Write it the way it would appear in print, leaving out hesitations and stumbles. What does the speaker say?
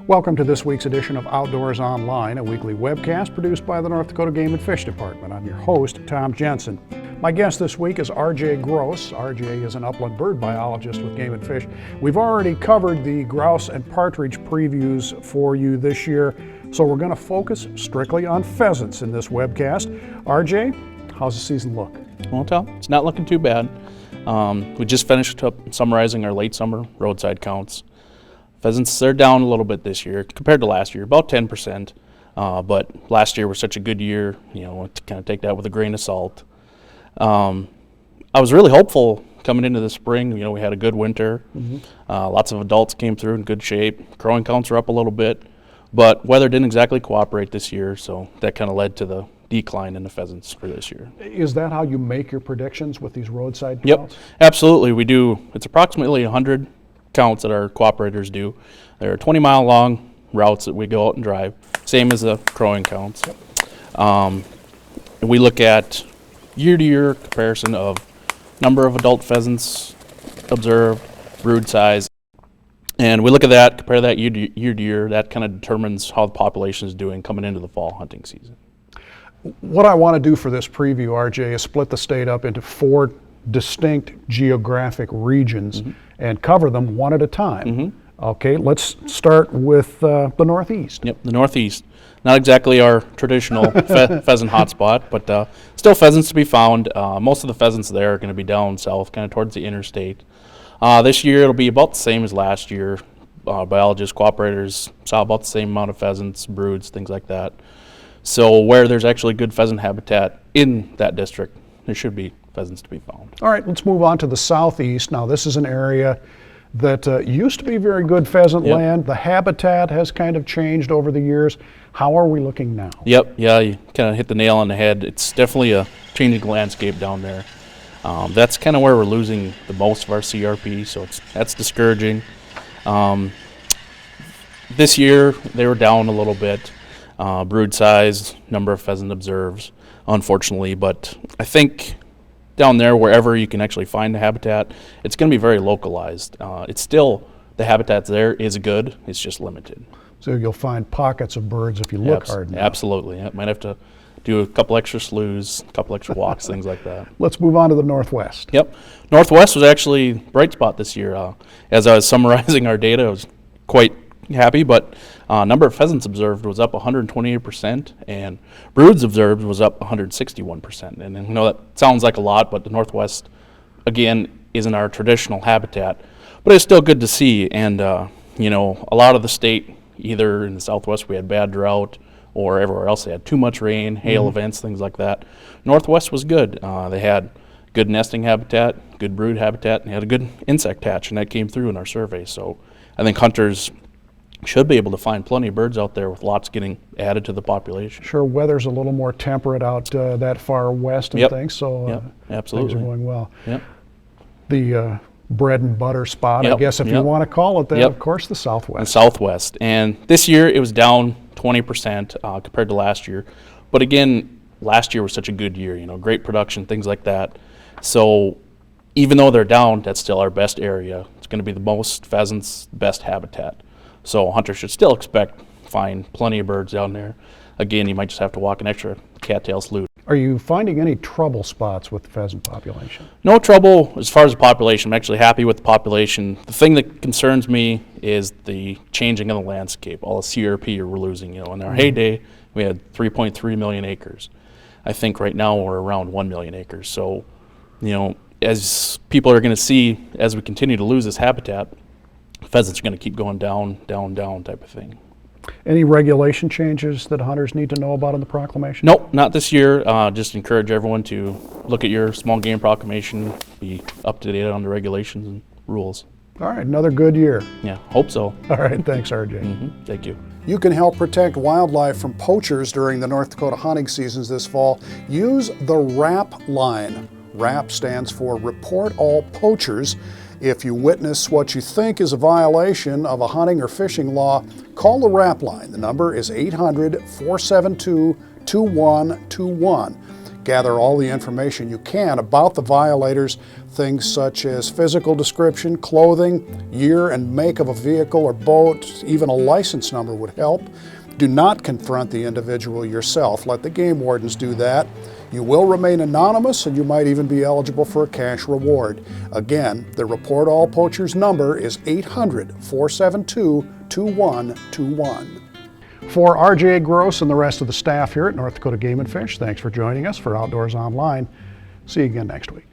Welcome to this week's edition of Outdoors Online, a weekly webcast produced by the North Dakota Game and Fish Department. I'm your host, Tom Jensen. My guest this week is RJ Gross. RJ is an upland bird biologist with Game and Fish. We've already covered the grouse and partridge previews for you this year, so we're going to focus strictly on pheasants in this webcast. RJ, how's the season look? Well, Tom, it's not looking too bad. We just finished up summarizing our late summer roadside counts. Pheasants, they're down a little bit this year compared to last year, about 10%. But last year was such a good year, to kind of take that with a grain of salt. I was really hopeful coming into the spring. We had a good winter. Lots of adults came through in good shape. Growing counts were up a little bit, but weather didn't exactly cooperate this year, so that kind of led to the decline in the pheasants for this year. Is that how you make your predictions with these roadside Yep, counts? absolutely. We do. It's approximately 100 counts that our cooperators do. They're 20-mile long routes that we go out and drive, same as the crowing counts. Yep. We look at year-to-year comparison of number of adult pheasants observed, brood size, and we look at that, compare that year to year. That kind of determines how the population is doing coming into the fall hunting season. What I want to do for this preview, RJ, is split the state up into 4 distinct geographic regions and cover them one at a time. Okay, let's start with the Northeast. Yep, the Northeast. Not exactly our traditional pheasant hotspot, but still pheasants to be found. Most of the pheasants there are going to be down south, kind of towards the interstate. This year it'll be about the same as last year. Biologists, cooperators saw about the same amount of pheasants, broods, things like that. So where there's actually good pheasant habitat in that district, there should be pheasants to be found. All right, let's move on to the Southeast. Now this is an area that used to be very good pheasant land. The habitat has kind of changed over the years. How are we looking now? Yep, yeah, you kind of hit the nail on the head. It's definitely a changing landscape down there. That's kind of where we're losing the most of our CRP, so that's discouraging. This year they were down a little bit. Brood size, number of pheasant observed, unfortunately, but I think down there, wherever you can actually find the habitat, it's going to be very localized. It's still, the habitat there is good, it's just limited. So you'll find pockets of birds if you look hard enough. Absolutely. Yeah, might have to do a couple extra sloughs, a couple extra walks, things like that. Let's move on to the Northwest. Yep. Northwest was actually a bright spot this year. As I was summarizing our data, I was quite happy, but number of pheasants observed was up 128%, and broods observed was up 161%. And that sounds like a lot, but the Northwest, again, isn't our traditional habitat, but it's still good to see. And a lot of the state, either in the Southwest we had bad drought, or everywhere else they had too much rain, hail events, things like that. Northwest was good. They had good nesting habitat, good brood habitat, and they had a good insect hatch, and that came through in our survey. So I think hunters should be able to find plenty of birds out there with lots getting added to the population. Sure, weather's a little more temperate out that far west and things, so absolutely. things are going well. Yep. The bread and butter spot, I guess if you want to call it that, of course, the Southwest. The Southwest. And this year it was down 20% compared to last year. But again, last year was such a good year, great production, things like that. So even though they're down, that's still our best area. It's going to be the most pheasants, best habitat. So hunters should still find plenty of birds down there. Again, you might just have to walk an extra cattail slough. Are you finding any trouble spots with the pheasant population? No trouble as far as the population. I'm actually happy with the population. The thing that concerns me is the changing of the landscape, all the CRP we're losing. In our heyday, we had 3.3 million acres. I think right now we're around 1 million acres. So, as people are going to see, as we continue to lose this habitat, pheasants are going to keep going down, down, down type of thing. Any regulation changes that hunters need to know about in the proclamation? Nope, not this year. Just encourage everyone to look at your small game proclamation, be up to date on the regulations and rules. All right, another good year. Yeah, hope so. All right, thanks, RJ. Thank you. You can help protect wildlife from poachers during the North Dakota hunting seasons this fall. Use the RAP line. RAP stands for Report All Poachers. If you witness what you think is a violation of a hunting or fishing law, call the RAP line. The number is 800-472-2121. Gather all the information you can about the violators, things such as physical description, clothing, year and make of a vehicle or boat, even a license number would help. Do not confront the individual yourself. Let the game wardens do that. You will remain anonymous, and you might even be eligible for a cash reward. Again, the Report All Poachers number is 800-472-2121. For RJ Gross and the rest of the staff here at North Dakota Game and Fish, thanks for joining us for Outdoors Online. See you again next week.